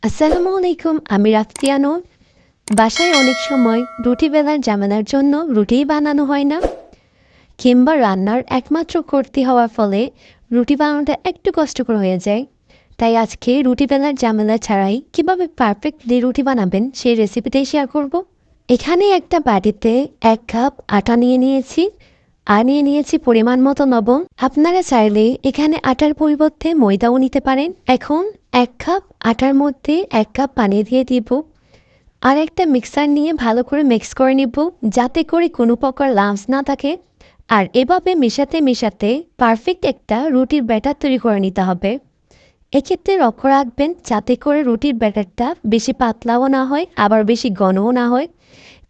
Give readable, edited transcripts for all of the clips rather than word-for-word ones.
আসসালামু আলাইকুম, আমি রাফতিয়ানো। বাসায় অনেক সময় রুটি বেলার ঝামেলার জন্য রুটিই বানানো হয় না, কিংবা রান্নার একমাত্র করতে হওয়ার ফলে রুটি বানানোটা একটু কষ্টকর হয়ে যায়। তাই আজকে রুটি বেলার ঝামেলা ছাড়াই কীভাবে পারফেক্টলি রুটি বানাবেন সেই রেসিপিটাই শেয়ার করব। এখানে একটা বাটিতে 1 কাপ আটা নিয়ে নিয়েছি, আর নিয়ে নিয়েছি পরিমাণ মতো লবণ। আপনারা চাইলে এখানে আটার পরিবর্তে ময়দাও নিতে পারেন। এখন 1 কাপ আটার মধ্যে 1 কাপ পানি দিয়ে দিব, আর একটা মিক্সার নিয়ে ভালো করে মিক্স করে নিব, যাতে করে কোনো প্রকার লাম্পস না থাকে। আর এভাবে মেশাতে মেশাতে পারফেক্ট একটা রুটির ব্যাটার তৈরি করে নিতে হবে। এক্ষেত্রে লক্ষ্য রাখবেন যাতে করে রুটির ব্যাটারটা বেশি পাতলাও না হয়, আবার বেশি ঘনও না হয়।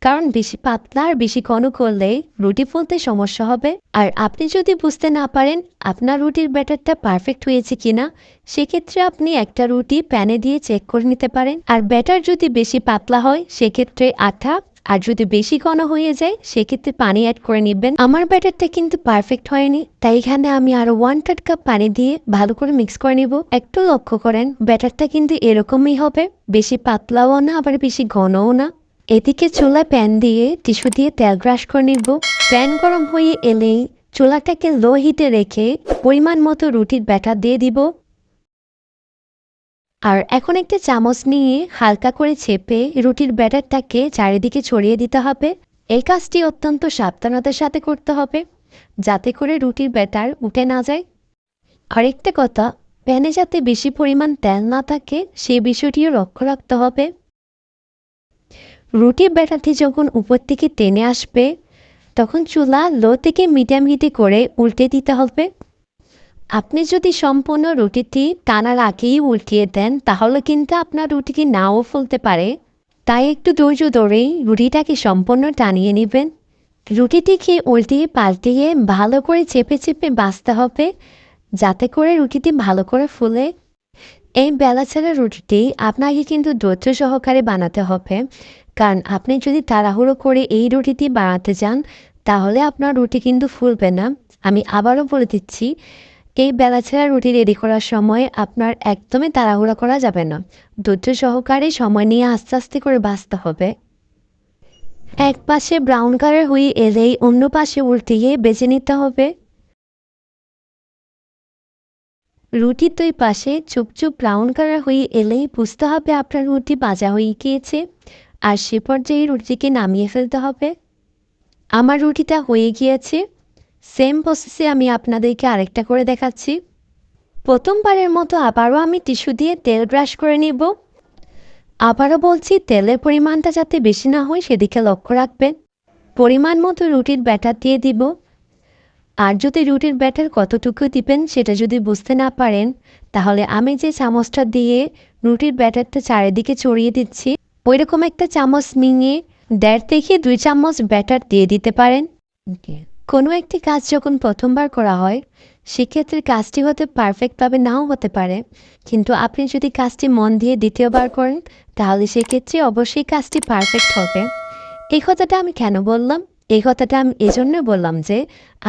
কারণ বেশি পাতলা আর বেশি ঘন করলে রুটি ফুলতে সমস্যা হবে। আর আপনি যদি বুঝতে না পারেন আপনার রুটির ব্যাটারটা পারফেক্ট হয়েছে কিনা, সেক্ষেত্রে আপনি একটা রুটি প্যানে দিয়ে চেক করে নিতে পারেন। আর ব্যাটার যদি বেশি পাতলা হয় সেক্ষেত্রে আটা, আর যদি বেশি ঘন হয়ে যায় সেক্ষেত্রে পানি অ্যাড করে নেবেন। আমার ব্যাটারটা কিন্তু পারফেক্ট হয়নি, তাই এখানে আমি আরও 1/3 কাপ পানি দিয়ে ভালো করে মিক্স করে নিব। একটু লক্ষ্য করেন ব্যাটারটা কিন্তু এরকমই হবে, বেশি পাতলাও না আবার বেশি ঘনও না। এদিকে চুলায় প্যান দিয়ে টিস্যু দিয়ে তেল ব্রাশ করে নিব। প্যান গরম হয়ে এলেই চুলাটাকে লো হিটে রেখে পরিমাণ মতো রুটির ব্যাটার দিয়ে দিব। আর এখন একটা চামচ নিয়ে হালকা করে চেপে রুটির ব্যাটারটাকে চারিদিকে ছড়িয়ে দিতে হবে। এই কাজটি অত্যন্ত সাবধানতার সাথে করতে হবে, যাতে করে রুটির ব্যাটার উঠে না যায়। আরেকটা কথা, প্যানে যাতে বেশি পরিমাণ তেল না থাকে সেই বিষয়টিও লক্ষ্য রাখতে হবে। রুটির ব্যাটারটি যখন উপর থেকে টেনে আসবে তখন চুলা লো থেকে মিডিয়াম হিটে করে উল্টে দিতে হবে। আপনি যদি সম্পূর্ণ রুটিটি টানার আগেই উল্টিয়ে দেন তাহলে কিন্তু আপনার রুটিটি নাও ফুলতে পারে। তাই একটু ধৈর্য ধরেই রুটিটাকে সম্পূর্ণ টানিয়ে নেবেন। রুটিটিকে উল্টিয়ে পাল্টিয়ে ভালো করে চেপে চেপে ভাজতে হবে, যাতে করে রুটিটি ভালো করে ফুলে। এই বেলা ছাড়া রুটিটি আপনাকে কিন্তু ধৈর্য সহকারে বানাতে হবে, কারণ আপনি যদি তাড়াহুড়ো করে এই রুটিটি বানাতে যান তাহলে আপনার রুটি কিন্তু ফুলবে না। আমি আবারও বলে দিচ্ছি, এই বেলা ছাড়া রুটি রেডি করার সময় আপনার একদমই তাড়াহুড়া করা যাবে না, ধৈর্য সহকারে সময় নিয়ে আস্তে আস্তে করে ভাজতে হবে। এক পাশে ব্রাউন কালার হয়ে এলেই অন্য পাশে উল্টিয়ে বেজে নিতে হবে। রুটির দুই পাশে চুপচুপ ব্রাউন কালার হয়ে এলেই বুঝতে হবে আপনার রুটি ভাজা হয়ে গিয়েছে, আর সে পর্যায়ে রুটিকে নামিয়ে ফেলতে হবে। আমার রুটিটা হয়ে গিয়েছে। সেম প্রসেসে আমি আপনাদেরকে আরেকটা করে দেখাচ্ছি। প্রথমবারের মতো আবারও আমি টিস্যু দিয়ে তেল ব্রাশ করে নিব। আবারও বলছি, তেলের পরিমাণটা যাতে বেশি না হয় সেদিকে লক্ষ্য রাখবেন। পরিমাণ মতো রুটির ব্যাটার দিয়ে দিব। আর যদি রুটির ব্যাটার কতটুকু দিবেন সেটা যদি বুঝতে না পারেন, তাহলে আমি যে চামচটা দিয়ে রুটির ব্যাটারটা চারিদিকে ছড়িয়ে দিচ্ছি ওইরকম একটা চামচ নিয়ে 1.5 থেকে 2 চামচ ব্যাটার দিয়ে দিতে পারেন। কোনো একটি কাজ যখন প্রথমবার করা হয় সেক্ষেত্রে কাজটি হতে পারফেক্টভাবে নাও হতে পারে, কিন্তু আপনি যদি কাজটি মন দিয়ে দ্বিতীয়বার করেন তাহলে সেক্ষেত্রে অবশ্যই কাজটি পারফেক্ট হবে। এই কথাটা আমি কেন বললাম? এই কথাটা আমি এজন্য বললাম যে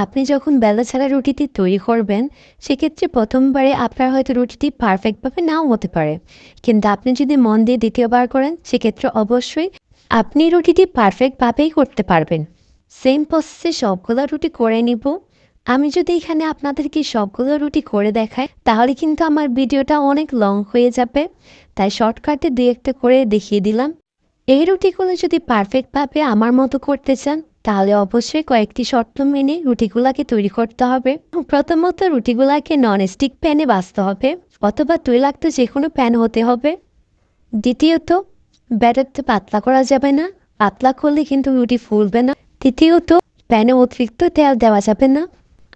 আপনি যখন বেলা ছাড়া রুটিটি তৈরি করবেন সেক্ষেত্রে প্রথমবারে আপনার হয়তো রুটিটি পারফেক্টভাবে নাও হতে পারে, কিন্তু আপনি যদি মন দিয়ে দ্বিতীয়বার করেন সেক্ষেত্রে অবশ্যই আপনি রুটিটি পারফেক্টভাবেই করতে পারবেন। সেম প্রসেসে সবগুলো রুটি করে নিব। আমি যদি এখানে আপনাদেরকে সবগুলো রুটি করে দেখাই তাহলে কিন্তু আমার ভিডিওটা অনেক লং হয়ে যাবে, তাই শর্টকাটে 2-1টা করে দেখিয়ে দিলাম। এই রুটিগুলো যদি পারফেক্টভাবে আমার মতো করতে চান তাহলে অবশ্যই কয়েকটি শর্ত মেনে রুটিগুলাকে তৈরি করতে হবে। প্রথমত রুটিগুলাকে ননস্টিক প্যানে ভাজতে হবে, অথবা তৈলাক্ত যে কোনো প্যান হতে হবে। দ্বিতীয়ত ব্যাটারটা পাতলা করা যাবে না, পাতলা করলে কিন্তু রুটি ফুলবে না। তৃতীয়ত প্যানে অতিরিক্ত তেল দেওয়া যাবে না।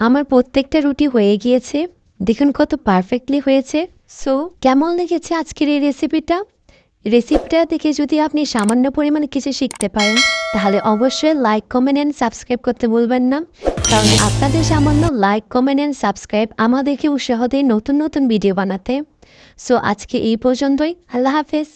আমার প্রত্যেকটা রুটি হয়ে গিয়েছে, দেখুন কত পারফেক্টলি হয়েছে। সো কেমন লেগেছে আজকের এই রেসিপিটা দেখে যদি আপনি সামান্য পরিমাণে কিছু শিখতে পারেন তাহলে অবশ্যই লাইক, কমেন্ট অ্যান্ড সাবস্ক্রাইব করতে ভুলবেন না, কারণ আপনাদের সামান্য লাইক, কমেন্ট অ্যান্ড সাবস্ক্রাইব আমাদেরকে উৎসাহ দেয় নতুন নতুন ভিডিও বানাতে। সো আজকে এই পর্যন্তই। আল্লাহ হাফেজ।